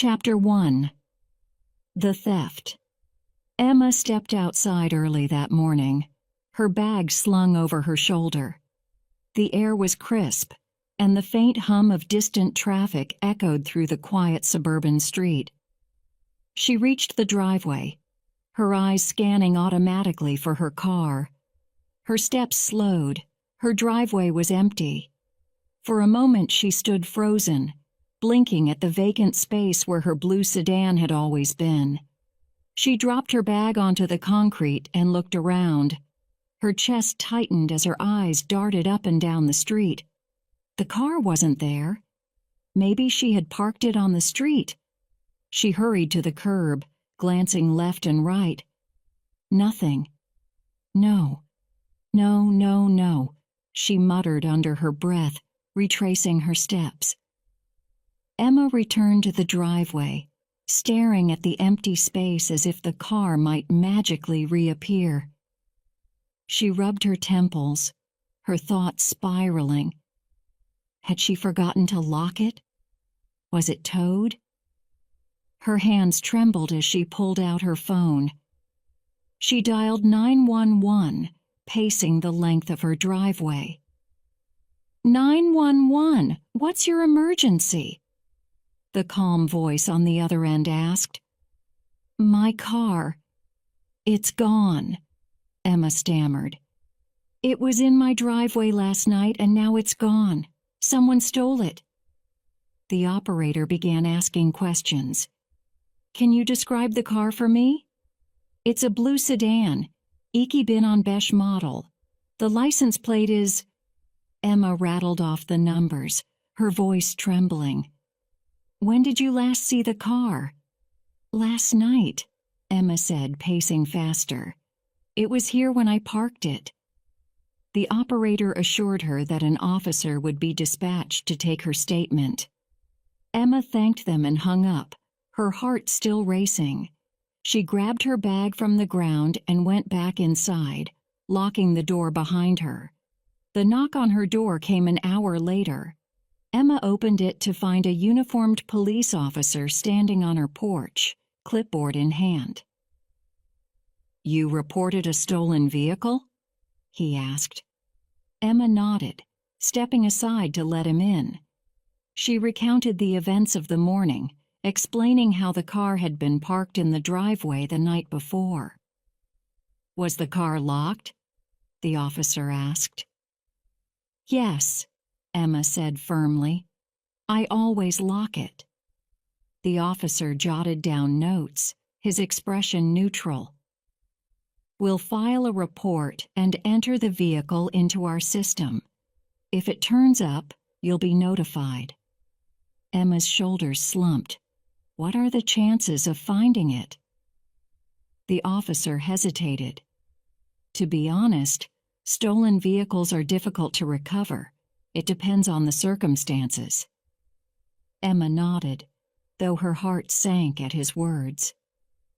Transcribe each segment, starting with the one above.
Chapter 1. The Theft. Emma stepped outside early that morning, her bag slung over her shoulder. The air was crisp, and the faint hum of distant traffic echoed through the quiet suburban street. She reached the driveway, her eyes scanning automatically for her car. Her steps slowed. Her driveway was empty. For a moment she stood frozen, blinking at the vacant space where her blue sedan had always been. She dropped her bag onto the concrete and looked around. Her chest tightened as her eyes darted up and down the street. The car wasn't there. Maybe she had parked it on the street. She hurried to the curb, glancing left and right. Nothing. No, she muttered under her breath, retracing her steps. Emma returned to the driveway, staring at the empty space as if the car might magically reappear. She rubbed her temples, her thoughts spiraling. Had she forgotten to lock it? Was it towed? Her hands trembled as she pulled out her phone. She dialed 911, pacing the length of her driveway. 911, what's your emergency? The calm voice on the other end asked. My car. It's gone, Emma stammered. It was in my driveway last night and now it's gone. Someone stole it. The operator began asking questions. Can you describe the car for me? It's a blue sedan, Iki bin on Besh model. The license plate is... Emma rattled off the numbers, her voice trembling. When did you last see the car? Last night, Emma said, pacing faster. It was here when I parked it. The operator assured her that an officer would be dispatched to take her statement. Emma thanked them and hung up, her heart still racing. She grabbed her bag from the ground and went back inside, locking the door behind her. The knock on her door came an hour later. Emma opened it to find a uniformed police officer standing on her porch, clipboard in hand. You reported a stolen vehicle? He asked. Emma nodded, stepping aside to let him in. She recounted the events of the morning, explaining how the car had been parked in the driveway the night before. Was the car locked? The officer asked. Yes, Emma said firmly. I always lock it. The officer jotted down notes, his expression neutral. We'll file a report and enter the vehicle into our system. If it turns up, you'll be notified. Emma's shoulders slumped. What are the chances of finding it? The officer hesitated. To be honest, stolen vehicles are difficult to recover. It depends on the circumstances. Emma nodded, though her heart sank at his words.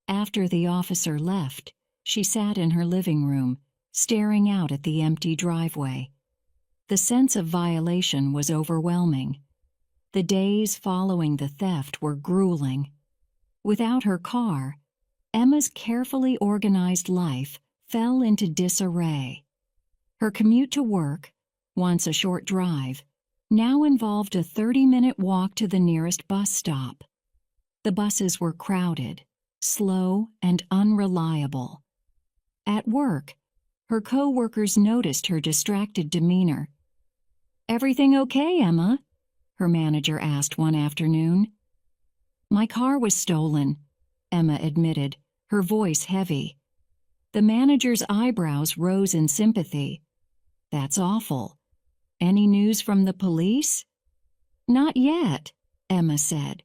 After the officer left, she sat in her living room, staring out at the empty driveway. The sense of violation was overwhelming. The days following the theft were grueling. Without her car, Emma's carefully organized life fell into disarray. Her commute to work, once a short drive, now involved a 30-minute walk to the nearest bus stop. The buses were crowded, slow, and unreliable. At work, her co-workers noticed her distracted demeanor. Everything okay, Emma? Her manager asked one afternoon. My car was stolen, Emma admitted, her voice heavy. The manager's eyebrows rose in sympathy. That's awful. Any news from the police? Not yet, Emma said.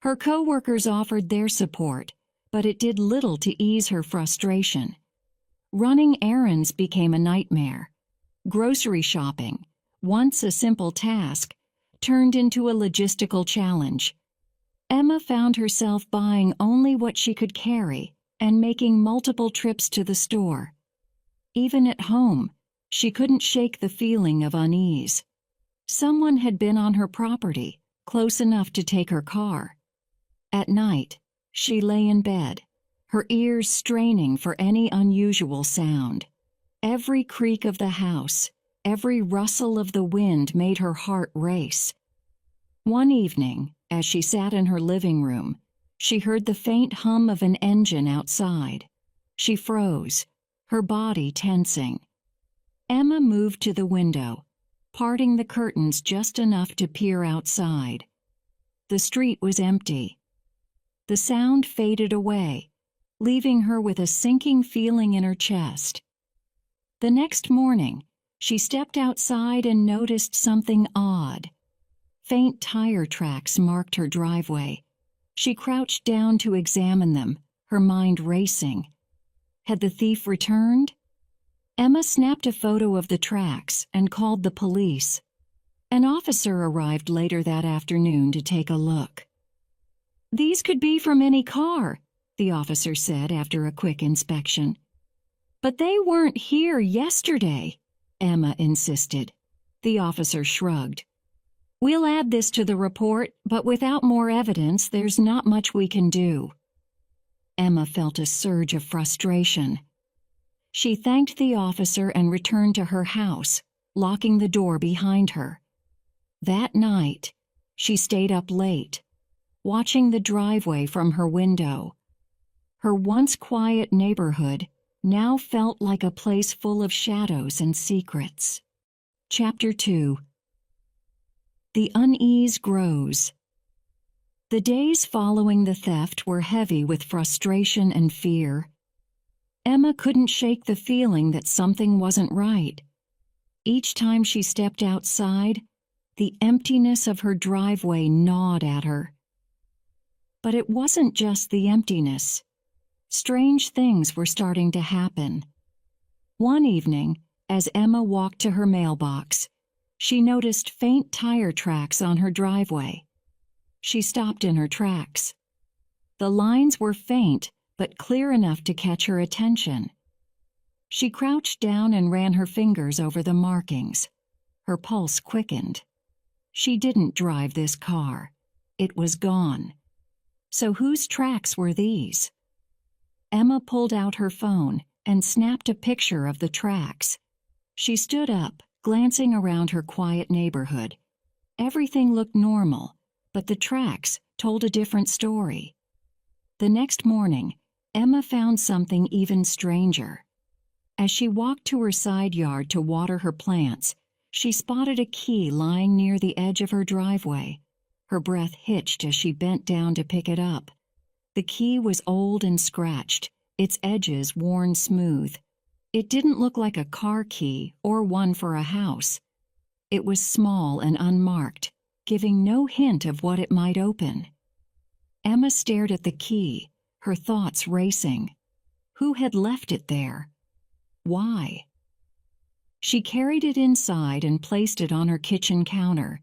Her co-workers offered their support, but it did little to ease her frustration. Running errands became a nightmare. Grocery shopping, once a simple task, turned into a logistical challenge. Emma found herself buying only what she could carry and making multiple trips to the store. Even at home, she couldn't shake the feeling of unease. Someone had been on her property, close enough to take her car. At night, she lay in bed, her ears straining for any unusual sound. Every creak of the house, every rustle of the wind made her heart race. One evening, as she sat in her living room, she heard the faint hum of an engine outside. She froze, her body tensing. Emma moved to the window, parting the curtains just enough to peer outside. The street was empty. The sound faded away, leaving her with a sinking feeling in her chest. The next morning, she stepped outside and noticed something odd. Faint tire tracks marked her driveway. She crouched down to examine them, her mind racing. Had the thief returned? Emma snapped a photo of the tracks and called the police. An officer arrived later that afternoon to take a look. "These could be from any car," the officer said after a quick inspection. "But they weren't here yesterday," Emma insisted. The officer shrugged. "We'll add this to the report, but without more evidence, there's not much we can do." Emma felt a surge of frustration. She thanked the officer and returned to her house, locking the door behind her. That night, she stayed up late, watching the driveway from her window. Her once quiet neighborhood now felt like a place full of shadows and secrets. Chapter 2. The unease grows. The days following the theft were heavy with frustration and fear. Emma couldn't shake the feeling that something wasn't right. Each time she stepped outside, the emptiness of her driveway gnawed at her. But it wasn't just the emptiness. Strange things were starting to happen. One evening, as Emma walked to her mailbox, she noticed faint tire tracks on her driveway. She stopped in her tracks. The lines were faint, but clear enough to catch her attention. She crouched down and ran her fingers over the markings. Her pulse quickened. She didn't drive this car. It was gone. So whose tracks were these? Emma pulled out her phone and snapped a picture of the tracks. She stood up, glancing around her quiet neighborhood. Everything looked normal, but the tracks told a different story. The next morning, Emma found something even stranger. As she walked to her side yard to water her plants, she spotted a key lying near the edge of her driveway. Her breath hitched as she bent down to pick it up. The key was old and scratched, its edges worn smooth. It didn't look like a car key or one for a house. It was small and unmarked, giving no hint of what it might open. Emma stared at the key, her thoughts racing. Who had left it there? Why? She carried it inside and placed it on her kitchen counter.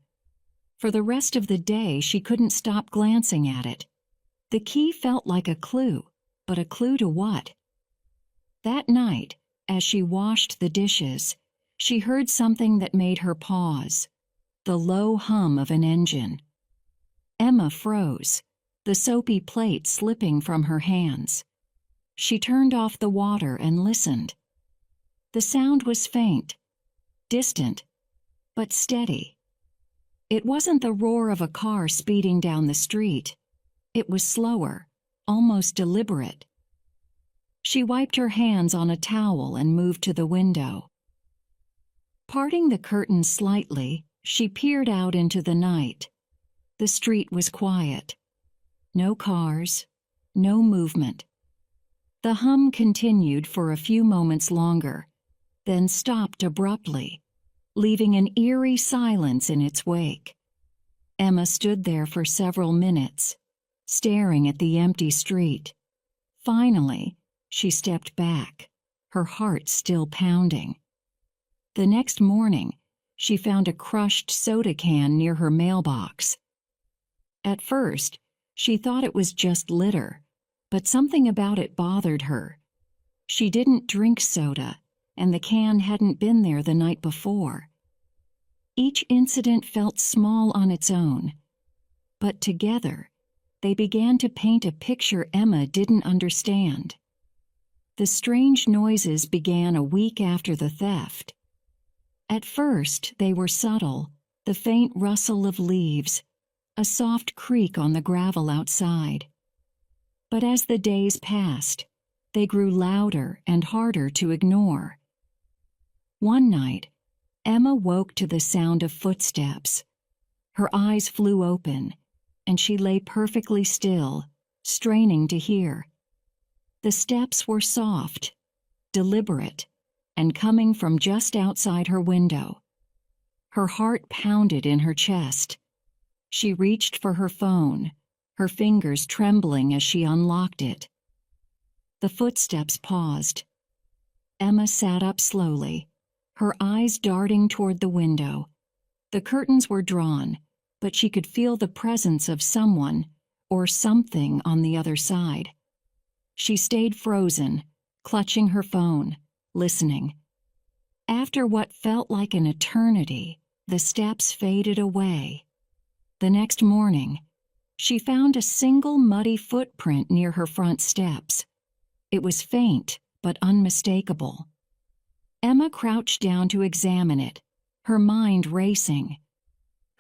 For the rest of the day, she couldn't stop glancing at it. The key felt like a clue, but a clue to what? That night, as she washed the dishes, she heard something that made her pause. The low hum of an engine. Emma froze, the soapy plate slipping from her hands. She turned off the water and listened. The sound was faint, distant, but steady. It wasn't the roar of a car speeding down the street. It was slower, almost deliberate. She wiped her hands on a towel and moved to the window. Parting the curtains slightly, she peered out into the night. The street was quiet. No cars, no movement. The hum continued for a few moments longer, then stopped abruptly, leaving an eerie silence in its wake. Emma stood there for several minutes, staring at the empty street. Finally, she stepped back, her heart still pounding. The next morning, she found a crushed soda can near her mailbox. At first, she thought it was just litter, but something about it bothered her. She didn't drink soda, and the can hadn't been there the night before. Each incident felt small on its own, but together, they began to paint a picture Emma didn't understand. The strange noises began a week after the theft. At first, they were subtle, the faint rustle of leaves, a soft creak on the gravel outside. But as the days passed, they grew louder and harder to ignore. One night, Emma woke to the sound of footsteps. Her eyes flew open, and she lay perfectly still, straining to hear. The steps were soft, deliberate, and coming from just outside her window. Her heart pounded in her chest. She reached for her phone, her fingers trembling as she unlocked it. The footsteps paused. Emma sat up slowly, her eyes darting toward the window. The curtains were drawn, but she could feel the presence of someone or something on the other side. She stayed frozen, clutching her phone, listening. After what felt like an eternity, the steps faded away. The next morning, she found a single muddy footprint near her front steps. It was faint, but unmistakable. Emma crouched down to examine it, her mind racing.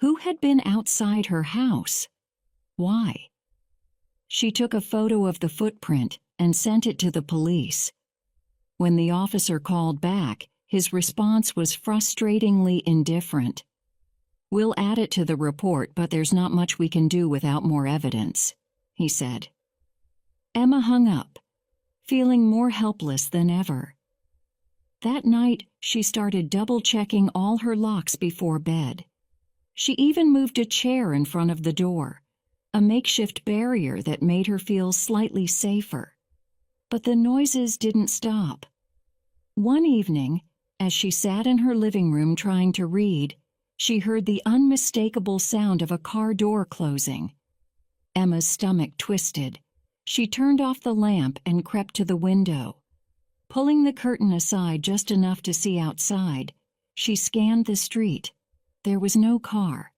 Who had been outside her house? Why? She took a photo of the footprint and sent it to the police. When the officer called back, his response was frustratingly indifferent. "We'll add it to the report, but there's not much we can do without more evidence," he said. Emma hung up, feeling more helpless than ever. That night, she started double-checking all her locks before bed. She even moved a chair in front of the door, a makeshift barrier that made her feel slightly safer. But the noises didn't stop. One evening, as she sat in her living room trying to read, she heard the unmistakable sound of a car door closing. Emma's stomach twisted. She turned off the lamp and crept to the window. Pulling the curtain aside just enough to see outside, she scanned the street. There was no car.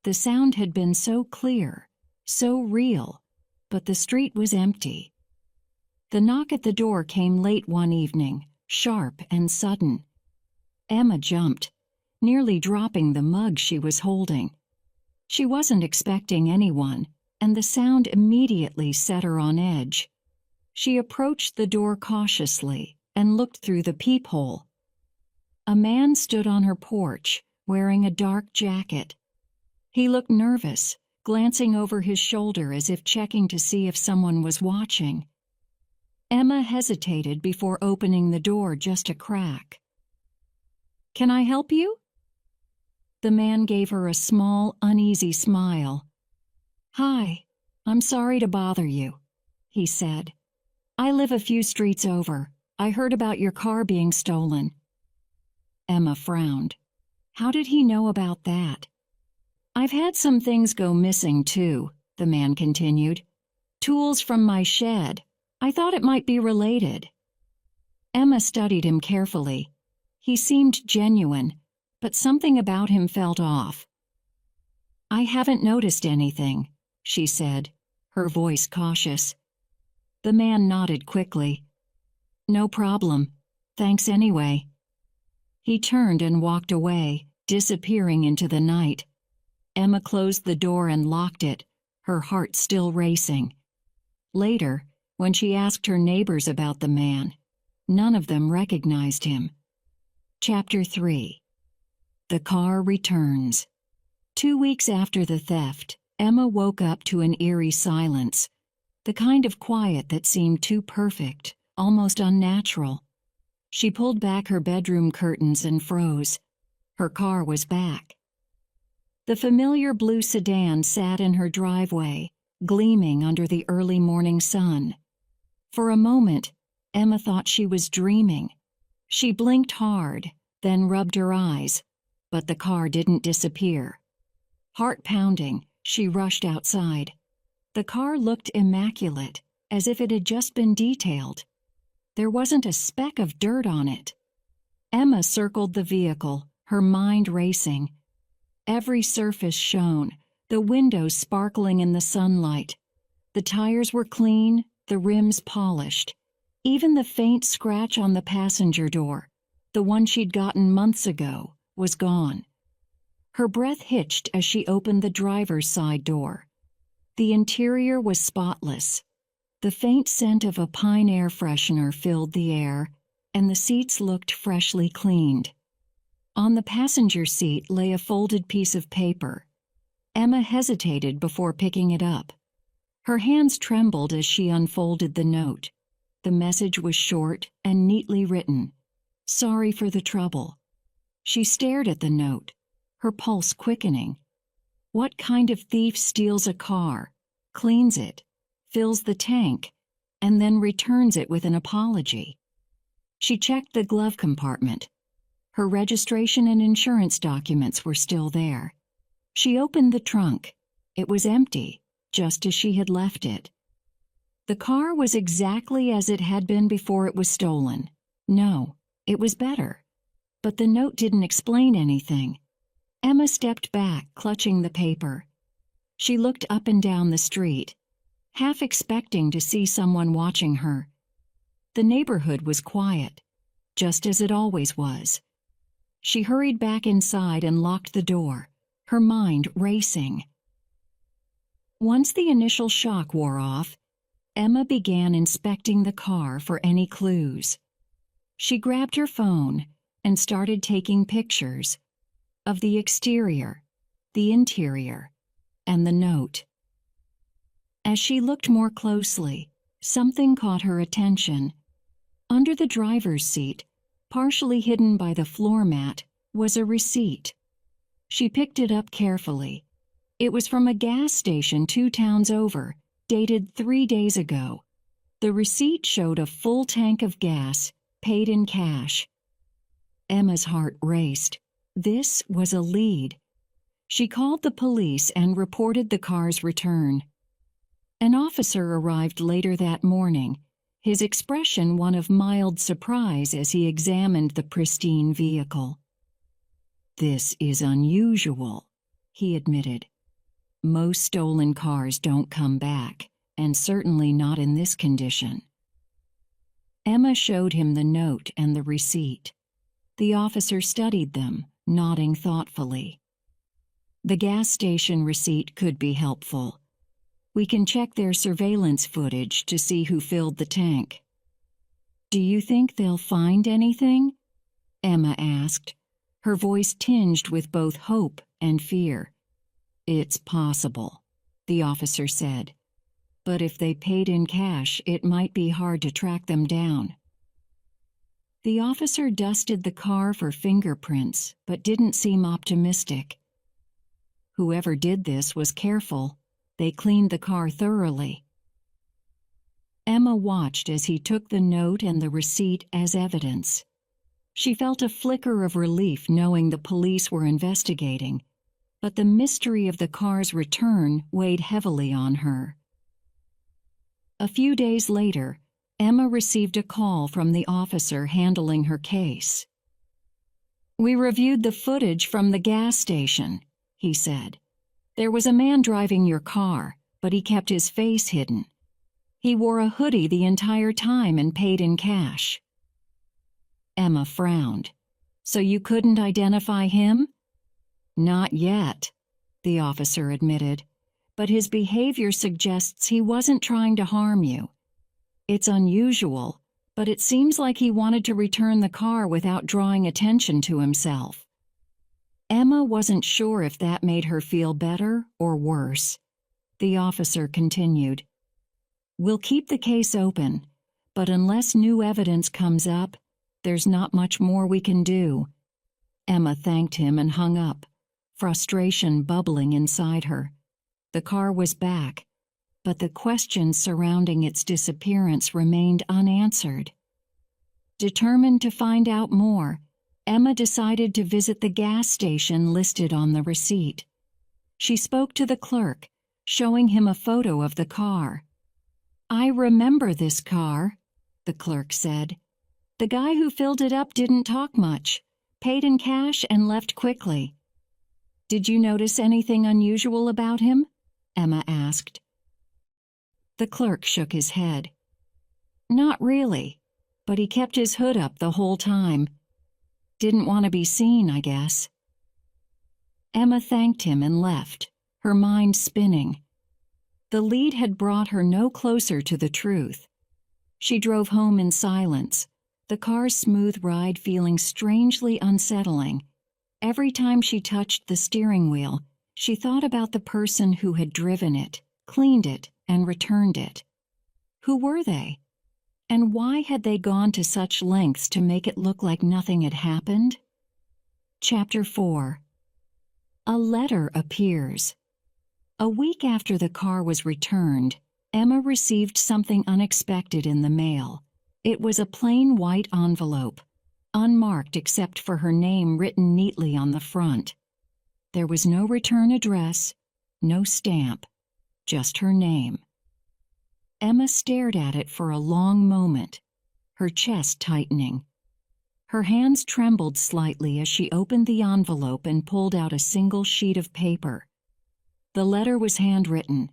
The sound had been so clear, so real, but the street was empty. The knock at the door came late one evening, sharp and sudden. Emma jumped, nearly dropping the mug she was holding. She wasn't expecting anyone, and the sound immediately set her on edge. She approached the door cautiously and looked through the peephole. A man stood on her porch, wearing a dark jacket. He looked nervous, glancing over his shoulder as if checking to see if someone was watching. Emma hesitated before opening the door just a crack. "Can I help you?" The man gave her a small, uneasy smile. "Hi, I'm sorry to bother you," he said. "I live a few streets over. I heard about your car being stolen." Emma frowned. How did he know about that? "I've had some things go missing, too," the man continued. "Tools from my shed. I thought it might be related." Emma studied him carefully. He seemed genuine, but something about him felt off. "I haven't noticed anything," she said, her voice cautious. The man nodded quickly. "No problem. Thanks anyway." He turned and walked away, disappearing into the night. Emma closed the door and locked it, her heart still racing. Later, when she asked her neighbors about the man, none of them recognized him. Chapter 3. The Car Returns. 2 weeks after the theft, Emma woke up to an eerie silence, the kind of quiet that seemed too perfect, almost unnatural. She pulled back her bedroom curtains and froze. Her car was back. The familiar blue sedan sat in her driveway, gleaming under the early morning sun. For a moment, Emma thought she was dreaming. She blinked hard, then rubbed her eyes, but the car didn't disappear. Heart pounding, she rushed outside. The car looked immaculate, as if it had just been detailed. There wasn't a speck of dirt on it. Emma circled the vehicle, her mind racing. Every surface shone, the windows sparkling in the sunlight, The tires were clean, the rims polished. Even the faint scratch on the passenger door, the one she'd gotten months ago, was gone. Her breath hitched as she opened the driver's side door. The interior was spotless. The faint scent of a pine air freshener filled the air, and the seats looked freshly cleaned. On the passenger seat lay a folded piece of paper. Emma hesitated before picking it up. Her hands trembled as she unfolded the note. The message was short and neatly written. "Sorry for the trouble." She stared at the note, her pulse quickening. What kind of thief steals a car, cleans it, fills the tank, and then returns it with an apology? She checked the glove compartment. Her registration and insurance documents were still there. She opened the trunk. It was empty, just as she had left it. The car was exactly as it had been before it was stolen. No, it was better. But the note didn't explain anything. Emma stepped back, clutching the paper. She looked up and down the street, half expecting to see someone watching her. The neighborhood was quiet, just as it always was. She hurried back inside and locked the door, her mind racing. Once the initial shock wore off, Emma began inspecting the car for any clues. She grabbed her phone and started taking pictures of the exterior, the interior, and the note. As she looked more closely, something caught her attention. Under the driver's seat, partially hidden by the floor mat, was a receipt. She picked it up carefully. It was from a gas station 2 towns over, dated 3 days ago. The receipt showed a full tank of gas, paid in cash. Emma's heart raced. This was a lead. She called the police and reported the car's return. An officer arrived later that morning, his expression one of mild surprise as he examined the pristine vehicle. "This is unusual," he admitted. "Most stolen cars don't come back, and certainly not in this condition." Emma showed him the note and the receipt. The officer studied them, nodding thoughtfully. "The gas station receipt could be helpful. We can check their surveillance footage to see who filled the tank." "Do you think they'll find anything?" Emma asked, her voice tinged with both hope and fear. "It's possible," the officer said. "But if they paid in cash, it might be hard to track them down." The officer dusted the car for fingerprints, but didn't seem optimistic. "Whoever did this was careful. They cleaned the car thoroughly." Emma watched as he took the note and the receipt as evidence. She felt a flicker of relief knowing the police were investigating, but the mystery of the car's return weighed heavily on her. A few days later, Emma received a call from the officer handling her case. "We reviewed the footage from the gas station," he said. "There was a man driving your car, but he kept his face hidden. He wore a hoodie the entire time and paid in cash." Emma frowned. "So you couldn't identify him?" "Not yet," the officer admitted, "but his behavior suggests he wasn't trying to harm you. It's unusual, but it seems like he wanted to return the car without drawing attention to himself." Emma wasn't sure if that made her feel better or worse. The officer continued, "We'll keep the case open, but unless new evidence comes up, there's not much more we can do." Emma thanked him and hung up, frustration bubbling inside her. The car was back, but the questions surrounding its disappearance remained unanswered. Determined to find out more, Emma decided to visit the gas station listed on the receipt. She spoke to the clerk, showing him a photo of the car. "I remember this car," the clerk said. "The guy who filled it up didn't talk much, paid in cash and left quickly." "Did you notice anything unusual about him?" Emma asked. The clerk shook his head. Not really, but he kept his hood up the whole time. Didn't want to be seen, I guess. Emma thanked him and left, her mind spinning. The lead had brought her no closer to the truth. She drove home in silence, the car's smooth ride feeling strangely unsettling. Every time she touched the steering wheel, she thought about the person who had driven it, cleaned it, and returned it. Who were they? And why had they gone to such lengths to make it look like nothing had happened? Chapter 4. A letter appears. A week after the car was returned, Emma received something unexpected in the mail. It was a plain white envelope, unmarked except for her name written neatly on the front. There was no return address, no stamp, just her name. Emma stared at it for a long moment, her chest tightening. Her hands trembled slightly as she opened the envelope and pulled out a single sheet of paper. The letter was handwritten.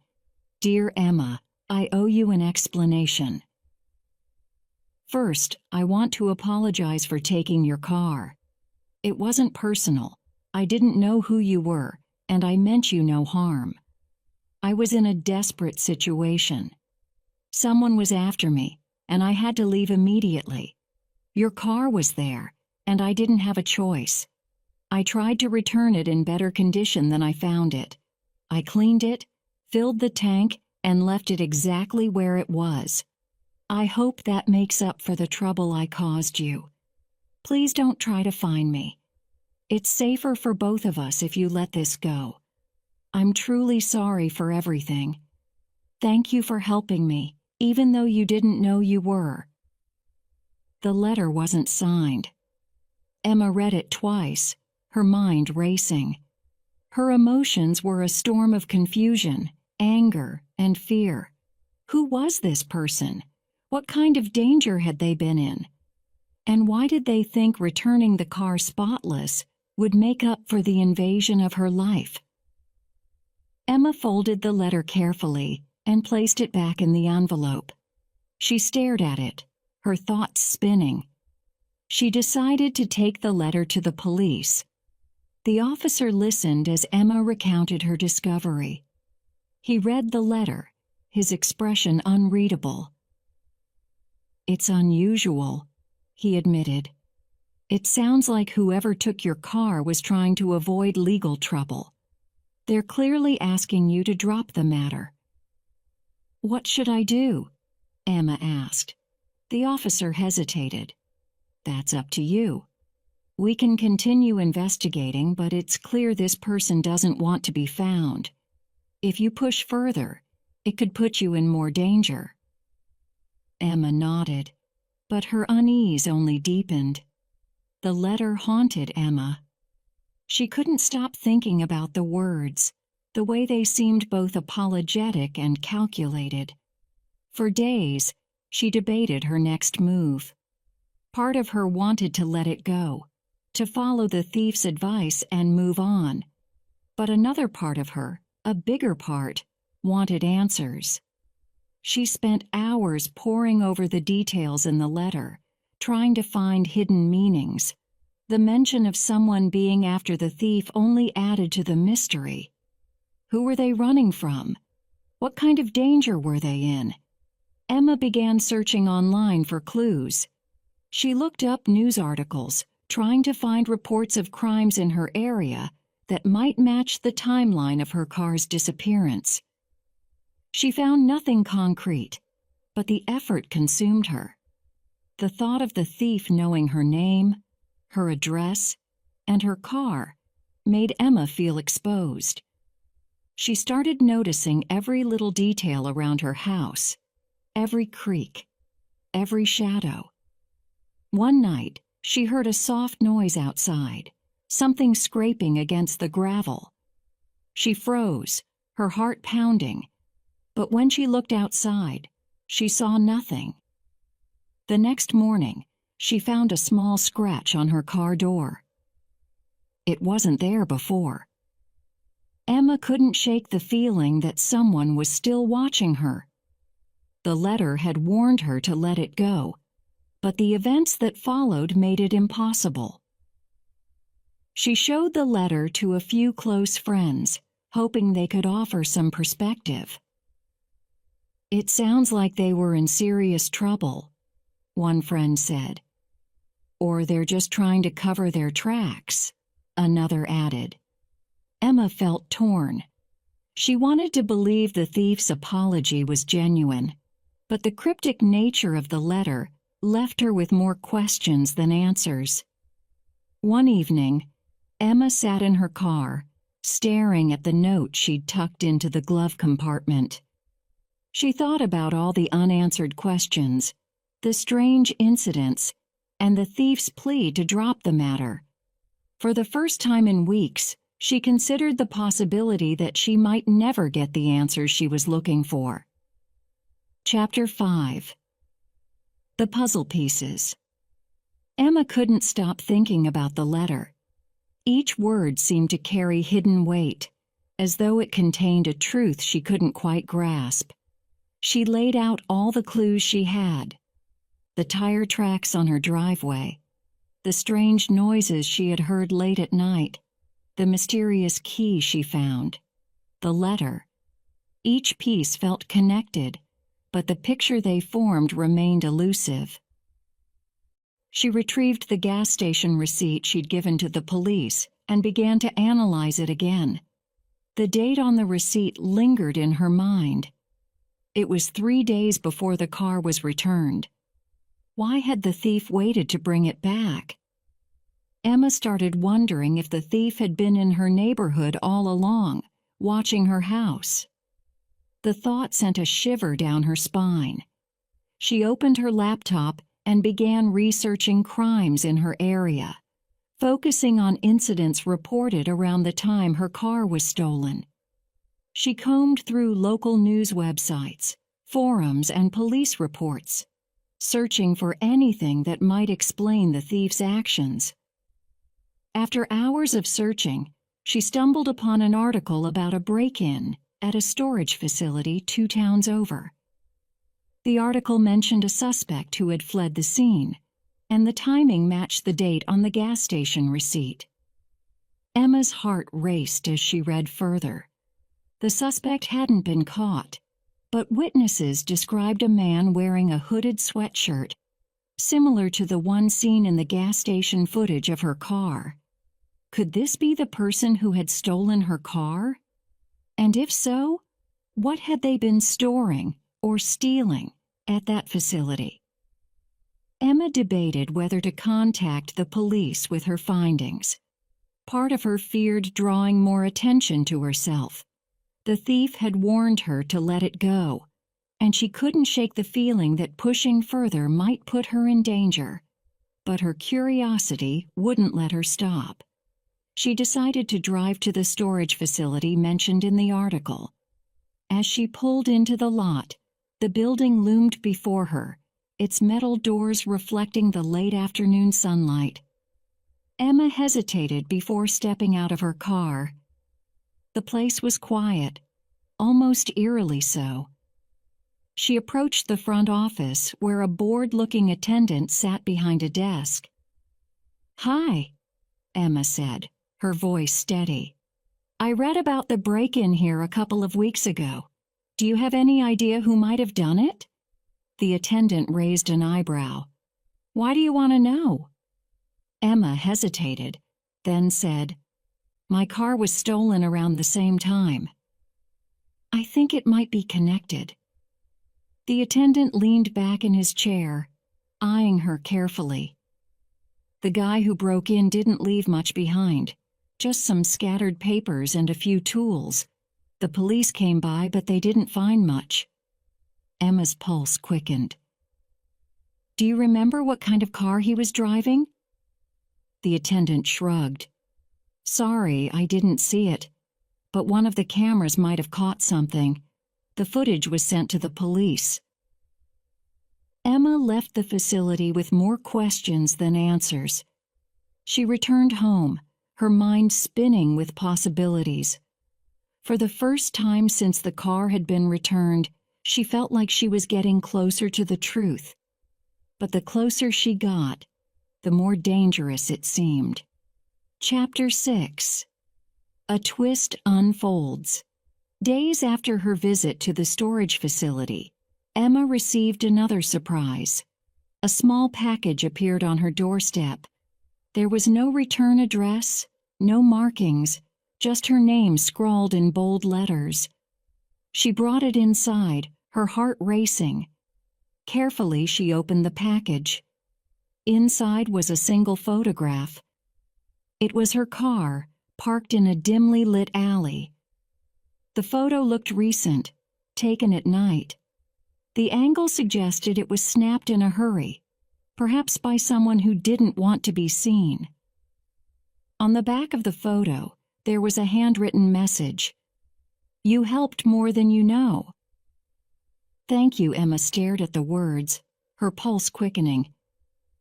Dear Emma, I owe you an explanation. First, I want to apologize for taking your car. It wasn't personal. I didn't know who you were, and I meant you no harm. I was in a desperate situation. Someone was after me, and I had to leave immediately. Your car was there, and I didn't have a choice. I tried to return it in better condition than I found it. I cleaned it, filled the tank, and left it exactly where it was. I hope that makes up for the trouble I caused you. Please don't try to find me. It's safer for both of us if you let this go. I'm truly sorry for everything. Thank you for helping me, even though you didn't know you were. The letter wasn't signed. Emma read it twice, her mind racing. Her emotions were a storm of confusion, anger, and fear. Who was this person? What kind of danger had they been in? And why did they think returning the car spotless would make up for the invasion of her life? Emma folded the letter carefully and placed it back in the envelope. She stared at it, her thoughts spinning. She decided to take the letter to the police. The officer listened as Emma recounted her discovery. He read the letter, his expression unreadable. It's unusual, he admitted. It sounds like whoever took your car was trying to avoid legal trouble. They're clearly asking you to drop the matter. What should I do? Emma asked. The officer hesitated. That's up to you. We can continue investigating, but it's clear this person doesn't want to be found. If you push further, it could put you in more danger. Emma nodded, but her unease only deepened. The letter haunted Emma. She couldn't stop thinking about the words, the way they seemed both apologetic and calculated. For days, she debated her next move. Part of her wanted to let it go, to follow the thief's advice and move on. But another part of her, a bigger part, wanted answers. She spent hours poring over the details in the letter, trying to find hidden meanings. The mention of someone being after the thief only added to the mystery. Who were they running from? What kind of danger were they in? Emma began searching online for clues. She looked up news articles, trying to find reports of crimes in her area that might match the timeline of her car's disappearance. She found nothing concrete, but the effort consumed her. The thought of the thief knowing her name, her address, and her car made Emma feel exposed. She started noticing every little detail around her house, every creak, every shadow. One night, she heard a soft noise outside, something scraping against the gravel. She froze, her heart pounding, but when she looked outside, she saw nothing. The next morning, she found a small scratch on her car door. It wasn't there before. Emma couldn't shake the feeling that someone was still watching her. The letter had warned her to let it go, but the events that followed made it impossible. She showed the letter to a few close friends, hoping they could offer some perspective. "It sounds like they were in serious trouble," one friend said. "Or they're just trying to cover their tracks," another added. Emma felt torn. She wanted to believe the thief's apology was genuine, but the cryptic nature of the letter left her with more questions than answers. One evening, Emma sat in her car, staring at the note she'd tucked into the glove compartment. She thought about all the unanswered questions, the strange incidents, and the thief's plea to drop the matter. For the first time in weeks, she considered the possibility that she might never get the answers she was looking for. Chapter 5. The Puzzle Pieces. Emma couldn't stop thinking about the letter. Each word seemed to carry hidden weight, as though it contained a truth she couldn't quite grasp. She laid out all the clues she had: the tire tracks on her driveway, the strange noises she had heard late at night, the mysterious key she found, the letter. Each piece felt connected, but the picture they formed remained elusive. She retrieved the gas station receipt she'd given to the police and began to analyze it again. The date on the receipt lingered in her mind. It was 3 days before the car was returned. Why had the thief waited to bring it back? Emma started wondering if the thief had been in her neighborhood all along, watching her house. The thought sent a shiver down her spine. She opened her laptop and began researching crimes in her area, focusing on incidents reported around the time her car was stolen. She combed through local news websites, forums, and police reports, searching for anything that might explain the thief's actions. After hours of searching, she stumbled upon an article about a break-in at a storage facility 2 towns over. The article mentioned a suspect who had fled the scene, and the timing matched the date on the gas station receipt. Emma's heart raced as she read further. The suspect hadn't been caught, but witnesses described a man wearing a hooded sweatshirt, similar to the one seen in the gas station footage of her car. Could this be the person who had stolen her car? And if so, what had they been storing or stealing at that facility? Emma debated whether to contact the police with her findings. Part of her feared drawing more attention to herself. The thief had warned her to let it go, and she couldn't shake the feeling that pushing further might put her in danger. But her curiosity wouldn't let her stop. She decided to drive to the storage facility mentioned in the article. As she pulled into the lot, the building loomed before her, its metal doors reflecting the late afternoon sunlight. Emma hesitated before stepping out of her car. The place was quiet, almost eerily so. She approached the front office, where a bored-looking attendant sat behind a desk. "Hi," Emma said, her voice steady. "I read about the break-in here a couple of weeks ago. Do you have any idea who might have done it?" The attendant raised an eyebrow. "Why do you want to know?" Emma hesitated, then said, "My car was stolen around the same time." "I think it might be connected." The attendant leaned back in his chair, eyeing her carefully. "The guy who broke in didn't leave much behind, just some scattered papers and a few tools. The police came by, but they didn't find much." Emma's pulse quickened. "Do you remember what kind of car he was driving?" The attendant shrugged. "Sorry, I didn't see it, but one of the cameras might have caught something. The footage was sent to the police." Emma left the facility with more questions than answers. She returned home, her mind spinning with possibilities. For the first time since the car had been returned, She felt like she was getting closer to the truth. But the closer she got, the more dangerous it seemed. Chapter 6. A twist unfolds. Days after her visit to the storage facility, Emma received another surprise. A small package appeared on her doorstep. There was no return address, no markings, just her name scrawled in bold letters. She brought it inside, her heart racing. Carefully, she opened the package. Inside was a single photograph. It was her car, parked in a dimly lit alley. The photo looked recent, taken at night. The angle suggested it was snapped in a hurry, perhaps by someone who didn't want to be seen. On the back of the photo, there was a handwritten message. "You helped more than you know." "Thank you," Emma stared at the words, her pulse quickening.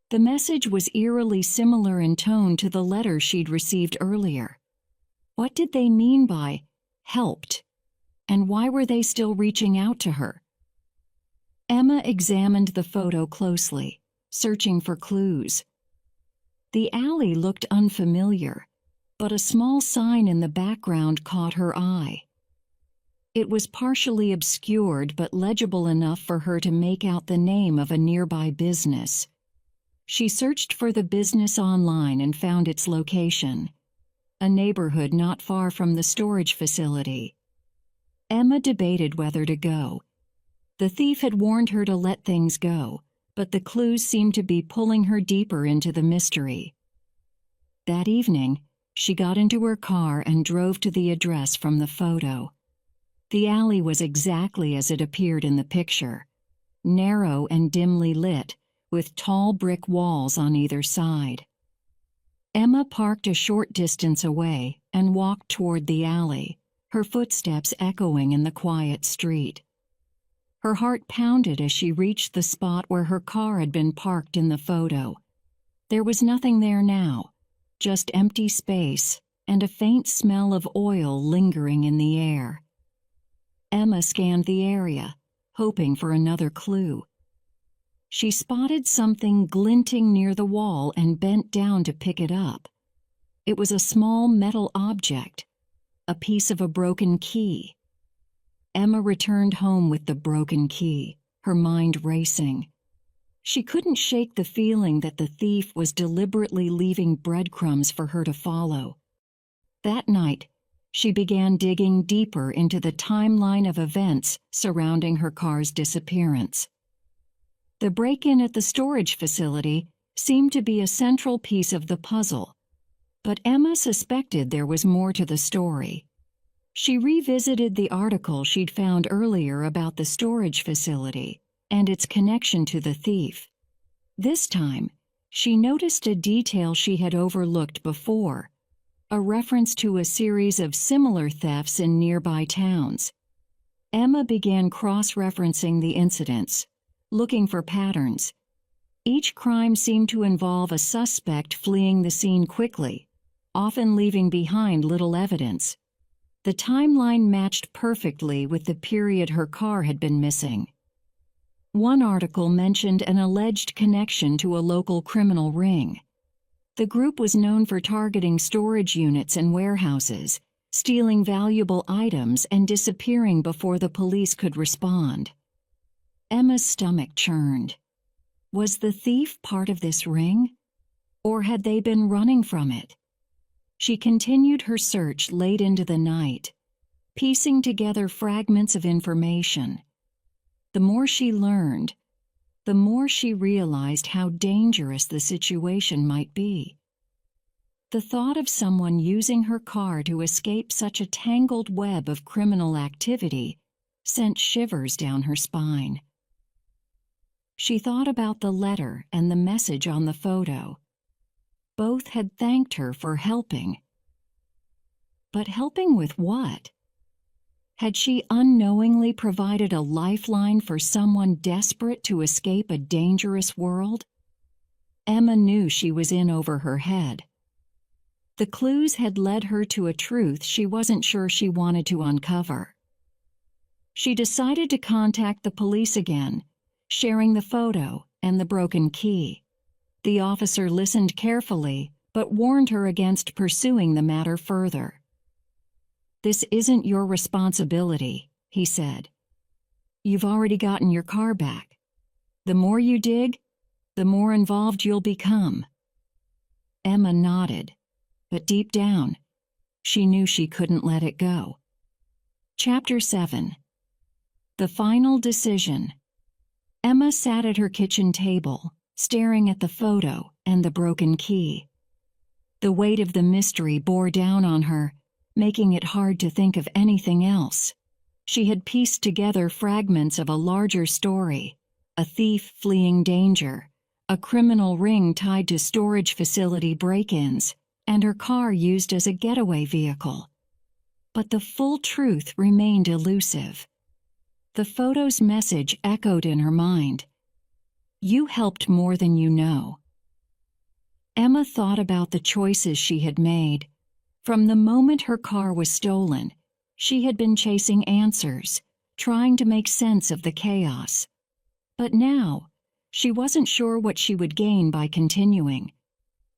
The message was eerily similar in tone to the letter she'd received earlier. What did they mean by helped? And why were they still reaching out to her? Emma examined the photo closely, searching for clues. The alley looked unfamiliar, but a small sign in the background caught her eye. It was partially obscured but legible enough for her to make out the name of a nearby business. She searched for the business online and found its location, a neighborhood not far from the storage facility. Emma debated whether to go. The thief had warned her to let things go, but the clues seemed to be pulling her deeper into the mystery. That evening, she got into her car and drove to the address from the photo. The alley was exactly as it appeared in the picture, narrow and dimly lit, with tall brick walls on either side. Emma parked a short distance away and walked toward the alley, her footsteps echoing in the quiet street. Her heart pounded as she reached the spot where her car had been parked in the photo. There was nothing there now, just empty space and a faint smell of oil lingering in the air. Emma scanned the area, hoping for another clue. She spotted something glinting near the wall and bent down to pick it up. It was a small metal object, a piece of a broken key. Emma returned home with the broken key, her mind racing. She couldn't shake the feeling that the thief was deliberately leaving breadcrumbs for her to follow. That night, she began digging deeper into the timeline of events surrounding her car's disappearance. The break-in at the storage facility seemed to be a central piece of the puzzle, but Emma suspected there was more to the story. She revisited the article she'd found earlier about the storage facility and its connection to the thief. This time, she noticed a detail she had overlooked before, a reference to a series of similar thefts in nearby towns. Emma began cross-referencing the incidents, looking for patterns. Each crime seemed to involve a suspect fleeing the scene quickly, often leaving behind little evidence. The timeline matched perfectly with the period her car had been missing. One article mentioned an alleged connection to a local criminal ring. The group was known for targeting storage units and warehouses, stealing valuable items and disappearing before the police could respond. Emma's stomach churned. Was the thief part of this ring? Or had they been running from it? She continued her search late into the night, piecing together fragments of information. The more she learned, the more she realized how dangerous the situation might be. The thought of someone using her car to escape such a tangled web of criminal activity sent shivers down her spine. She thought about the letter and the message on the photo. Both had thanked her for helping. But helping with what? Had she unknowingly provided a lifeline for someone desperate to escape a dangerous world? Emma knew she was in over her head. The clues had led her to a truth she wasn't sure she wanted to uncover. She decided to contact the police again, sharing the photo and the broken key. The officer listened carefully, but warned her against pursuing the matter further. "This isn't your responsibility," he said. "You've already gotten your car back. The more you dig, the more involved you'll become." Emma nodded, but deep down, she knew she couldn't let it go. Chapter 7. The Final Decision. Emma sat at her kitchen table, staring at the photo and the broken key. The weight of the mystery bore down on her, making it hard to think of anything else. She had pieced together fragments of a larger story: a thief fleeing danger, a criminal ring tied to storage facility break-ins, and her car used as a getaway vehicle. But the full truth remained elusive. The photo's message echoed in her mind: "You helped more than you know." Emma thought about the choices she had made. From the moment her car was stolen, she had been chasing answers, trying to make sense of the chaos. But now, she wasn't sure what she would gain by continuing.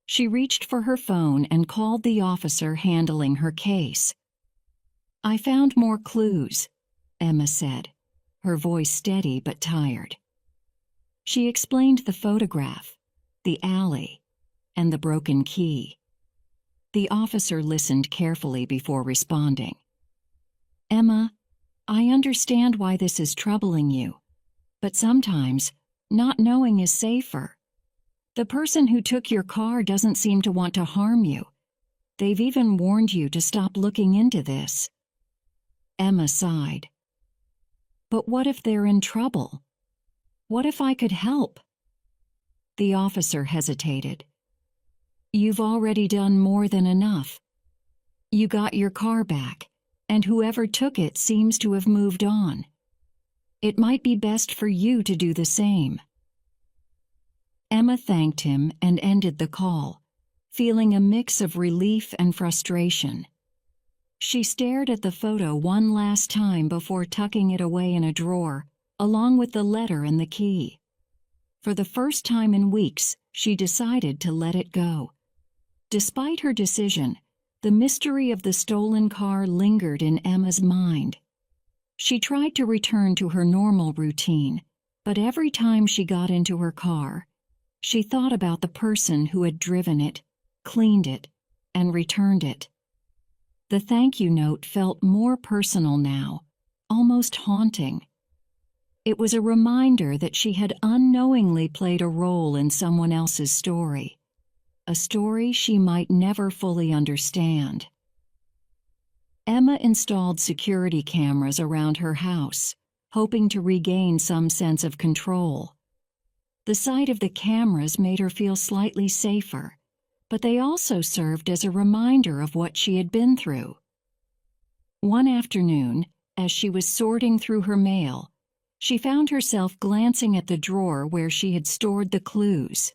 She reached for her phone and called the officer handling her case. "I found more clues," Emma said, her voice steady but tired. She explained the photograph, the alley, and the broken key. The officer listened carefully before responding. "Emma, I understand why this is troubling you, but sometimes not knowing is safer. The person who took your car doesn't seem to want to harm you. They've even warned you to stop looking into this." Emma sighed. "But what if they're in trouble? What if I could help?" The officer hesitated. "You've already done more than enough. You got your car back, and whoever took it seems to have moved on. It might be best for you to do the same." Emma thanked him and ended the call, feeling a mix of relief and frustration. She stared at the photo one last time before tucking it away in a drawer, along with the letter and the key. For the first time in weeks, she decided to let it go. Despite her decision, the mystery of the stolen car lingered in Emma's mind. She tried to return to her normal routine, but every time she got into her car, she thought about the person who had driven it, cleaned it, and returned it. The thank you note felt more personal now, almost haunting. It was a reminder that she had unknowingly played a role in someone else's story, a story she might never fully understand. Emma installed security cameras around her house, hoping to regain some sense of control. The sight of the cameras made her feel slightly safer, but they also served as a reminder of what she had been through. One afternoon, as she was sorting through her mail, she found herself glancing at the drawer where she had stored the clues.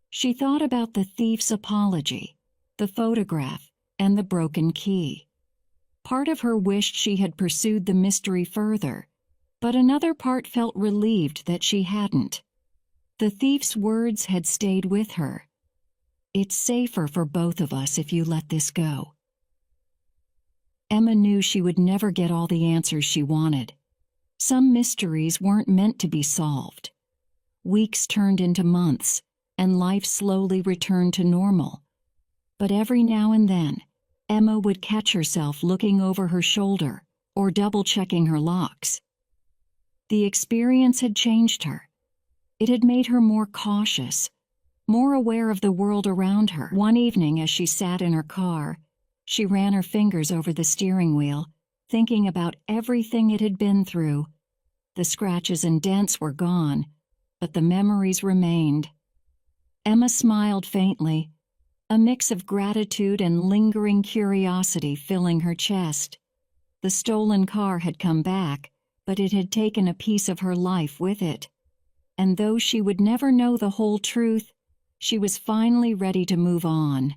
She thought about the thief's apology, the photograph, and the broken key. Part of her wished she had pursued the mystery further, but another part felt relieved that she hadn't. The thief's words had stayed with her. "It's safer for both of us if you let this go." Emma knew she would never get all the answers she wanted. Some mysteries weren't meant to be solved. Weeks turned into months, and life slowly returned to normal. But every now and then, Emma would catch herself looking over her shoulder or double-checking her locks. The experience had changed her. It had made her more cautious, more aware of the world around her. One evening, as she sat in her car, she ran her fingers over the steering wheel, thinking about everything it had been through. The scratches and dents were gone, but the memories remained. Emma smiled faintly, a mix of gratitude and lingering curiosity filling her chest. The stolen car had come back, but it had taken a piece of her life with it. And though she would never know the whole truth, she was finally ready to move on.